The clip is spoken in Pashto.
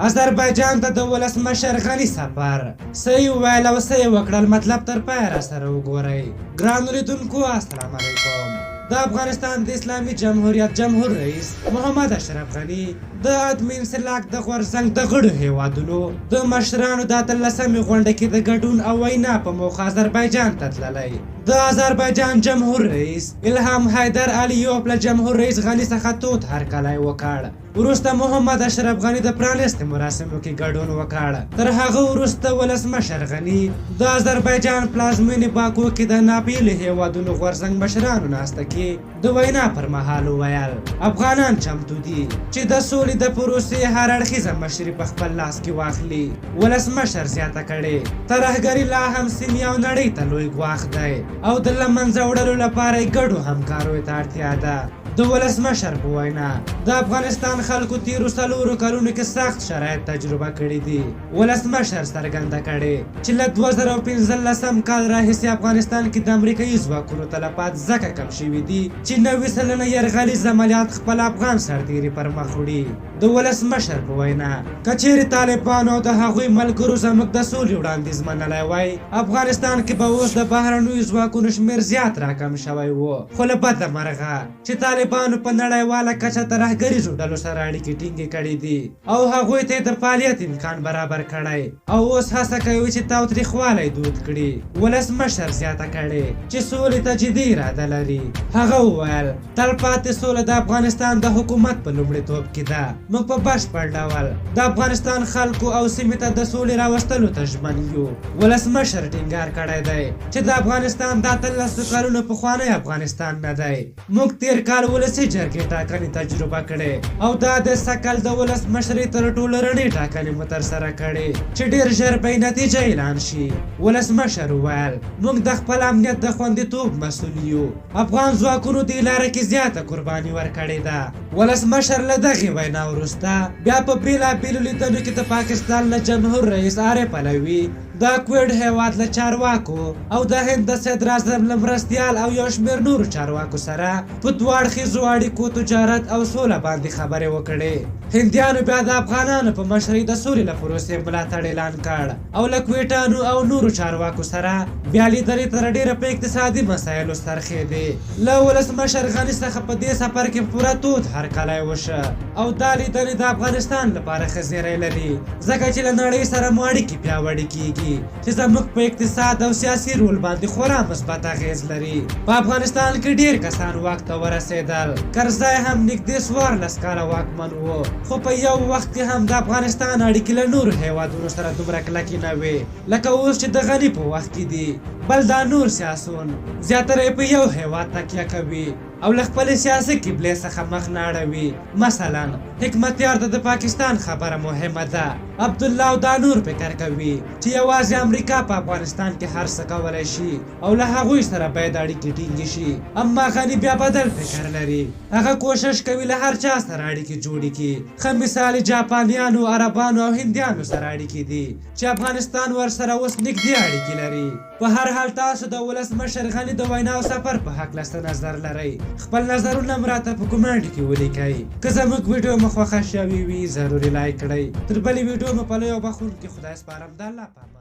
آذربایجان ته د ولسمشر غني سفر څه یې وویل او څه یې وکړل مطلب تر پایه راسره وګورئ. ګرانو لیدونکو السلام علیکم. د افغانستان د اسلامي جمهوریت جمهور رئیس محمد اشرف غني د ادمین سلاک د غورځنګ د غړو هیوادونو د مشرانو د 18مې غونډه کې د ګډون او وینا په موخه آذربایجان ته تللی. د آذربایجان جمهور رئیس الهام حیدر الیوف له جمهور رئیس غني څخه تود هرکلی وکړ. وروسته محمد اشرف غني د پرانیستې مراسمو کې ګډون وکړ. تر هغه وروسته ولسمشر غني د آذربایجان پلازمینې باکو کې د ناپیلو هیوادونو غورځنګ مشرانو ناسته کې د وینا پر مهال وویل افغانان چمتو دي چې د سولې د پروسې هر اړخیزه مشري په خپل لاس کې واخلي. ولسمشر زیاته کړې ترهګري لا هم سیمې او نړۍ ته لوی ګواښ دی او د له منځه وړلو لپاره یې ګډو همکاریو ته اړتیا ده. د ولسمشر په وینا د افغانستان خلکو تیرو 4 کلونو کې سخت شرایط تجربه کړي دي. ولسمشر څرګنده کړې چې له 2015 کال راهیسې افغانستان کې د امریکایي ځواکونو تلفات ځکه کم شوي دي چې 90 سلنه یرغلیز عملیات خپل افغان سرتیري پر مخ وړي. د ولسمشر په وینا که چیرې طالبانو او د هغوی ملګرو زموږ د سولې وړاندیز منلی وای افغانستان کې به اوس د بهرنیو ځواکونو شمېر زیات راکم شوی و. خو له بده مرغه چې طالبانو په نړیواله کچه ترهګریزو ډلو سره اړیکې ټینګې کړې دي او هغوی ته د فعالیت امکان برابر کړی او اوس هڅه کوي چې تاوتریخوالی دود کړي. ولسمشر زیاته کړې چې سولې ته جدي اراده لري. هغه وویل تلپاتې سوله د افغانستان د حکومت په لومړیتوب کې ده. موږ په بشپړ ډول د افغانستان خلکو او سیمې ته د سولې راوستلو ته ژمن یو. ولسمشر ټینګار کړی دی چې د افغانستان د 18 کلونو پخوانی افغانستان نه دی. موږ تیر کال ولسي جرګې ټاکنې تجربه کړې او دا د سکل د ولسمشرۍ تر ټولو رڼې ټاکنې مو ترسره کړې چې ډېر ژر به نتیجه اعلان شي. ولسمشر وویل موږ د خپل امنیت د خوندیتوب مسؤل یو. افغان ځواکونو دې لاره کې زیاته قرباني ورکړې ده. ولسمشر له دغې وینا وروسته بیا په بېلابېلو لیدنو کې د پاکستان له جمهور رئیس عارف علوي د کویډ هیواد له چارواکو او د هند د صدراعظم له مرستیال او یو شمېر نورو چارواکو سره په دوه اړخیزو اړیکو تجارت او سوله باندې خبرې وکړې. هندیانو بیا د افغانانو په مشرۍ د سولې له پروسې ملاتړ اعلان کړ او له کویټانو او نورو چارواکو سره بیا لیدنې تر ډېره په اقتصادي مسایلو څرخېدې. له ولسمشر غني څخه په دې سفر کې پوره تود هرکلی وشه او دا لیدنې د افغانستان لپاره ښه زیری لري ځکه چې له نړۍ سره مو اړیکې پیاوړې کیږي چې زموږ په اقتصاد او سیاسي رول باندې خورا مثبت اغیز لري. په افغانستان کې ډېر کسان واک ته ورسېدل. کرزی هم نږدې 14 کاله واکمن و خو په یو وخت کې هم د افغانستان اړیکې له نورو هیوادونو سره دومره کلکې نه وې لکه اوس چې د غني په وخت کې دي. بل دا نور سیاسون زیاتره په یو هیواد تکیه کوي او له خپلې سیاسي قبلې څخه مخ نه اړوي. مثلا حکمتیار ته د پاکستان خبره مهمه ده. عبدالله او دا نور فکر کوي چې یوازې امریکا په افغانستان کې هر څه کولی شي او له هغوی سره باید اړیکې ټینګې شي. اما غني بیا بدل فکر لري. هغه کوشش کوي له هر چا سره اړیکې جوړې کړي. ښه مثال جاپانیانو عربانو او هندیانو سره اړیکې دي چې افغانستان ورسره اوس نږدې اړیکې لري. په هر حال تاسو د ولسمشر غني د وینا او سفر په هکله څه نظر لرئ؟ خپل نظرونه هم راته په کومنټ کې ولیکئ. که زموږ ویډیو مو خوښه شوې وي ضروري لایک کړئ. تر بلې ویډیو مو په لوی او بخښونکي خدای سپارم. د الله په امان.